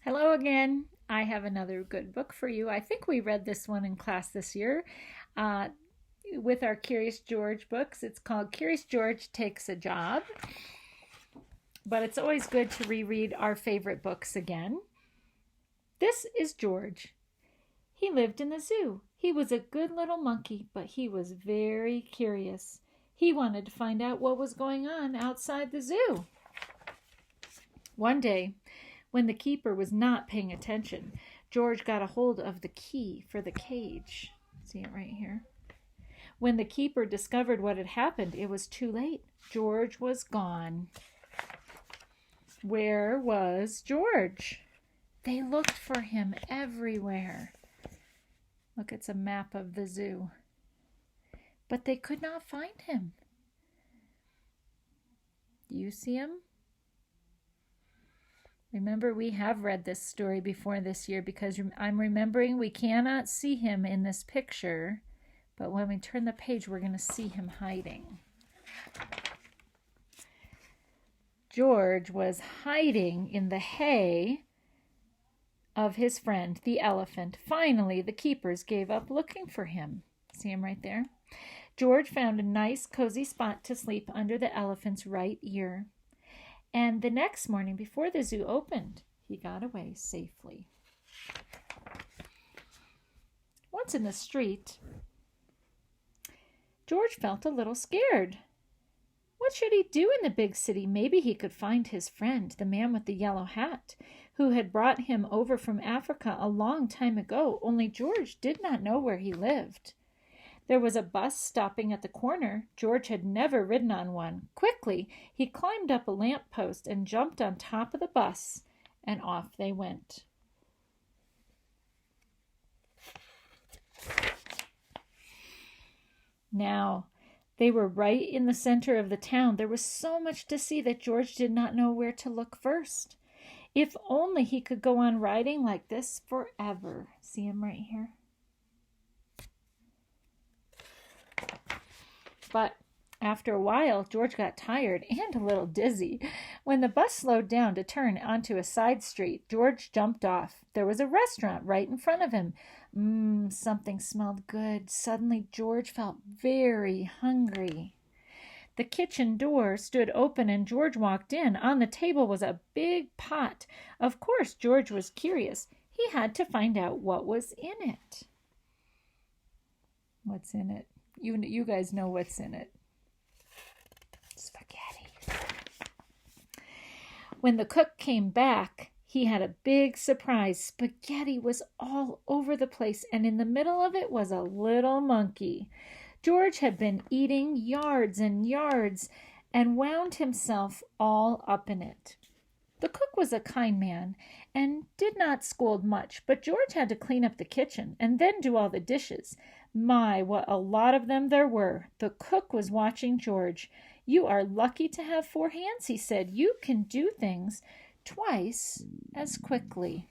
Hello again. I have another good book for you. I think we read this one in class this year uh, with our Curious George books. It's called Curious George Takes a Job, but it's always good to reread our favorite books again. This is George. He lived in the zoo. He was a good little monkey, but he was very curious. He wanted to find out what was going on outside the zoo. One day, when the keeper was not paying attention, George got a hold of the key for the cage. See it right here. When the keeper discovered what had happened, it was too late. George was gone. Where was George? They looked for him everywhere. Look, it's a map of the zoo. But they could not find him. Do you see him? Remember, we have read this story before this year because I'm remembering we cannot see him in this picture, but when we turn the page, we're going to see him hiding. George was hiding in the hay of his friend, the elephant. Finally, the keepers gave up looking for him. See him right there? George found a nice, cozy spot to sleep under the elephant's right ear. And the next morning, before the zoo opened, he got away safely. Once in the street, George felt a little scared. What should he do in the big city? Maybe he could find his friend, the man with the yellow hat, who had brought him over from Africa a long time ago, only George did not know where he lived. There was a bus stopping at the corner. George had never ridden on one. Quickly, he climbed up a lamp post and jumped on top of the bus, and off they went. Now, they were right in the center of the town. There was so much to see that George did not know where to look first. If only he could go on riding like this forever. See him right here? But after a while, George got tired and a little dizzy. When the bus slowed down to turn onto a side street, George jumped off. There was a restaurant right in front of him. Something smelled good. Suddenly, George felt very hungry. The kitchen door stood open and George walked in. On the table was a big pot. Of course, George was curious. He had to find out what was in it. What's in it? You guys know what's in it. Spaghetti. When the cook came back, he had a big surprise. Spaghetti was all over the place, and in the middle of it was a little monkey. George had been eating yards and yards and wound himself all up in it. The cook was a kind man and did not scold much, but George had to clean up the kitchen and then do all the dishes. My, what a lot of them there were. The cook was watching George. You are lucky to have 4 hands, he said. You can do things twice as quickly.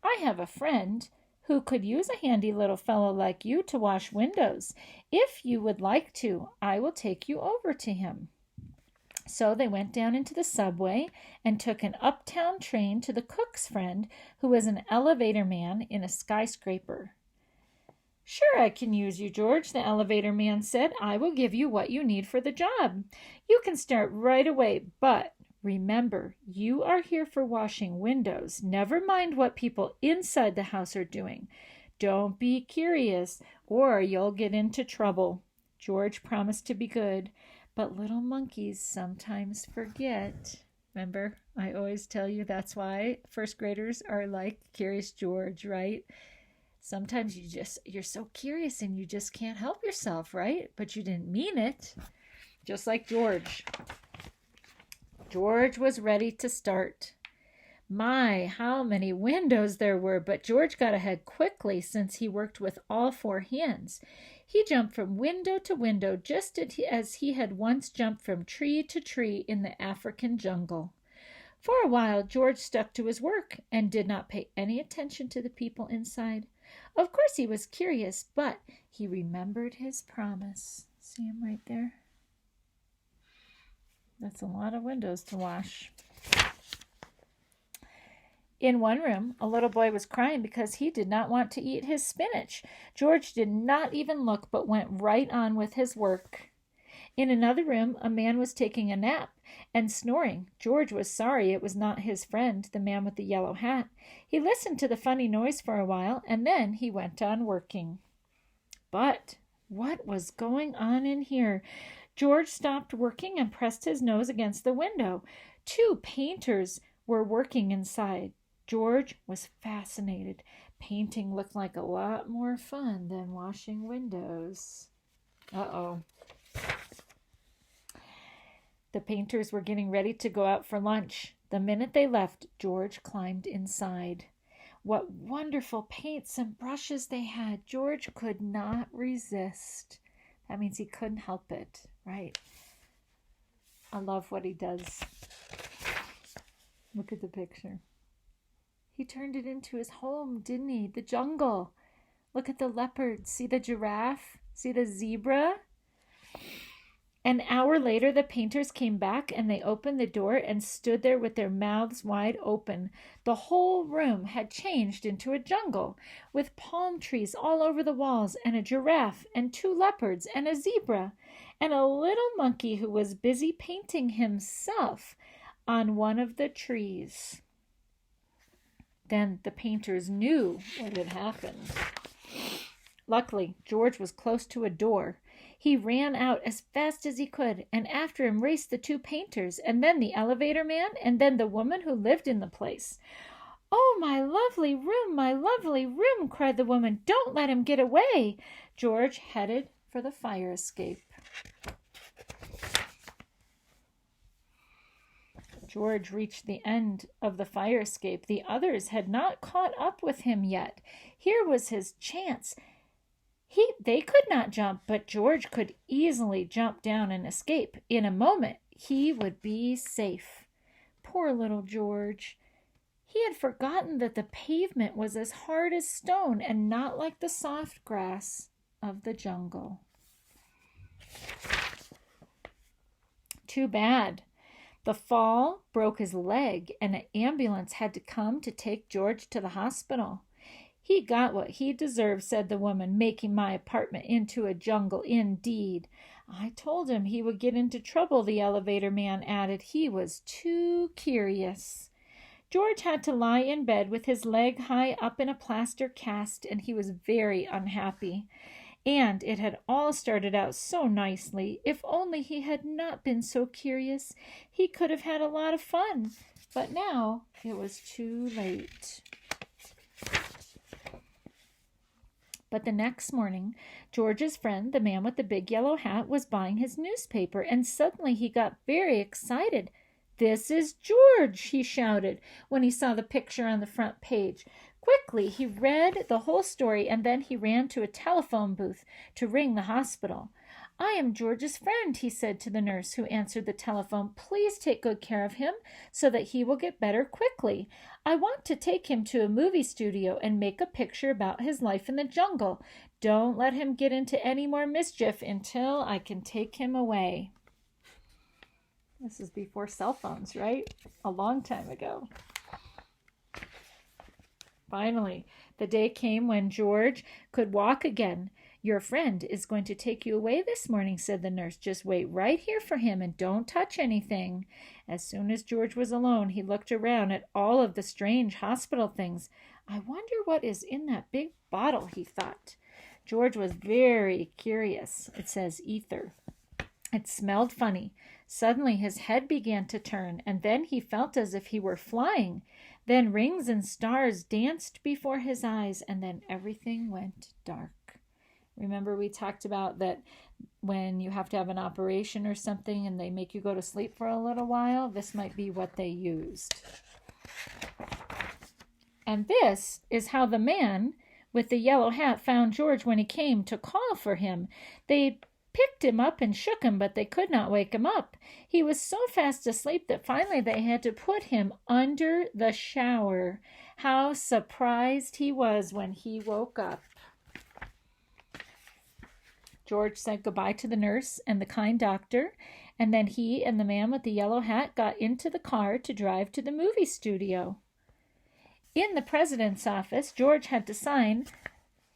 I have a friend who could use a handy little fellow like you to wash windows. If you would like to, I will take you over to him. So they went down into the subway and took an uptown train to the cook's friend, who was an elevator man in a skyscraper. Sure, I can use you, George, the elevator man said. I will give you what you need for the job. You can start right away, but remember, you are here for washing windows. Never mind what people inside the house are doing. Don't be curious, or you'll get into trouble. George promised to be good. But little monkeys sometimes forget. Remember, I always tell you that's why first graders are like Curious George, right? Sometimes you're so curious and you just can't help yourself, right? But you didn't mean it. Just like George. George was ready to start. My, how many windows there were, but George got ahead quickly since he worked with all 4 hands. He jumped from window to window just as he had once jumped from tree to tree in the African jungle. For a while, George stuck to his work and did not pay any attention to the people inside. Of course, he was curious, but he remembered his promise. See him right there? That's a lot of windows to wash. In one room, a little boy was crying because he did not want to eat his spinach. George did not even look, but went right on with his work. In another room, a man was taking a nap and snoring. George was sorry it was not his friend, the man with the yellow hat. He listened to the funny noise for a while, and then he went on working. But what was going on in here? George stopped working and pressed his nose against the window. 2 painters were working inside. George was fascinated. Painting looked like a lot more fun than washing windows. Uh-oh. The painters were getting ready to go out for lunch. The minute they left, George climbed inside. What wonderful paints and brushes they had. George could not resist. That means he couldn't help it, right? I love what he does. Look at the picture. He turned it into his home, didn't he? The jungle. Look at the leopard. See the giraffe? See the zebra? An hour later, the painters came back and they opened the door and stood there with their mouths wide open. The whole room had changed into a jungle with palm trees all over the walls and a giraffe and 2 leopards and a zebra and a little monkey who was busy painting himself on one of the trees. Then the painters knew what had happened. Luckily, George was close to a door. He ran out as fast as he could, and after him raced the 2 painters, and then the elevator man, and then the woman who lived in the place. "Oh, my lovely room," cried the woman. "Don't let him get away." George headed for the fire escape. George reached the end of the fire escape. The others had not caught up with him yet. Here was his chance. They could not jump, but George could easily jump down and escape. In a moment, he would be safe. Poor little George. He had forgotten that the pavement was as hard as stone and not like the soft grass of the jungle. Too bad. The fall broke his leg, and an ambulance had to come to take George to the hospital. "He got what he deserved," said the woman, "making my apartment into a jungle indeed." "I told him he would get into trouble," the elevator man added. "He was too curious." George had to lie in bed with his leg high up in a plaster cast, and he was very unhappy. And it had all started out so nicely. If only he had not been so curious, he could have had a lot of fun. But now it was too late. But the next morning, George's friend, the man with the big yellow hat, was buying his newspaper, and suddenly he got very excited. "This is George," he shouted when he saw the picture on the front page. Quickly, he read the whole story, and then he ran to a telephone booth to ring the hospital. "I am George's friend," he said to the nurse who answered the telephone. "Please take good care of him so that he will get better quickly. I want to take him to a movie studio and make a picture about his life in the jungle. Don't let him get into any more mischief until I can take him away." This is before cell phones, right? A long time ago. Finally, the day came when George could walk again. "Your friend is going to take you away this morning," said the nurse. "Just wait right here for him and don't touch anything." As soon as George was alone, he looked around at all of the strange hospital things. "I wonder what is in that big bottle," he thought. George was very curious. It says ether. It smelled funny. Suddenly his head began to turn, and then he felt as if he were flying. Then rings and stars danced before his eyes, and then everything went dark. Remember we talked about that when you have to have an operation or something and they make you go to sleep for a little while, this might be what they used. And this is how the man with the yellow hat found George when he came to call for him. They picked him up and shook him, but they could not wake him up. He was so fast asleep that finally they had to put him under the shower. How surprised he was when he woke up. George said goodbye to the nurse and the kind doctor, and then he and the man with the yellow hat got into the car to drive to the movie studio. In the president's office, George had to sign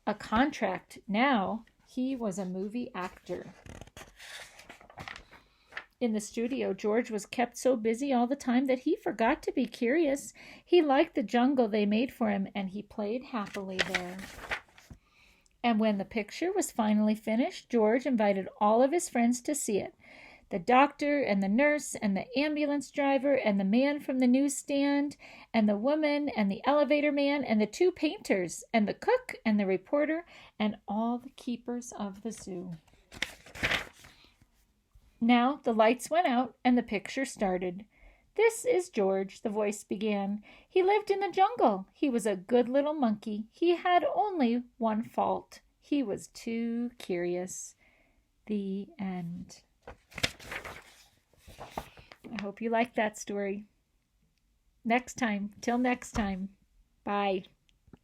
a contract. Now he was a movie actor. In the studio, George was kept so busy all the time that he forgot to be curious. He liked the jungle they made for him, and he played happily there. And when the picture was finally finished, George invited all of his friends to see it. The doctor and the nurse and the ambulance driver and the man from the newsstand and the woman and the elevator man and the 2 painters and the cook and the reporter and all the keepers of the zoo. Now the lights went out and the picture started. "This is George," the voice began. "He lived in the jungle. He was a good little monkey. He had only one fault. He was too curious." The end. I hope you liked that story. Till next time. Bye.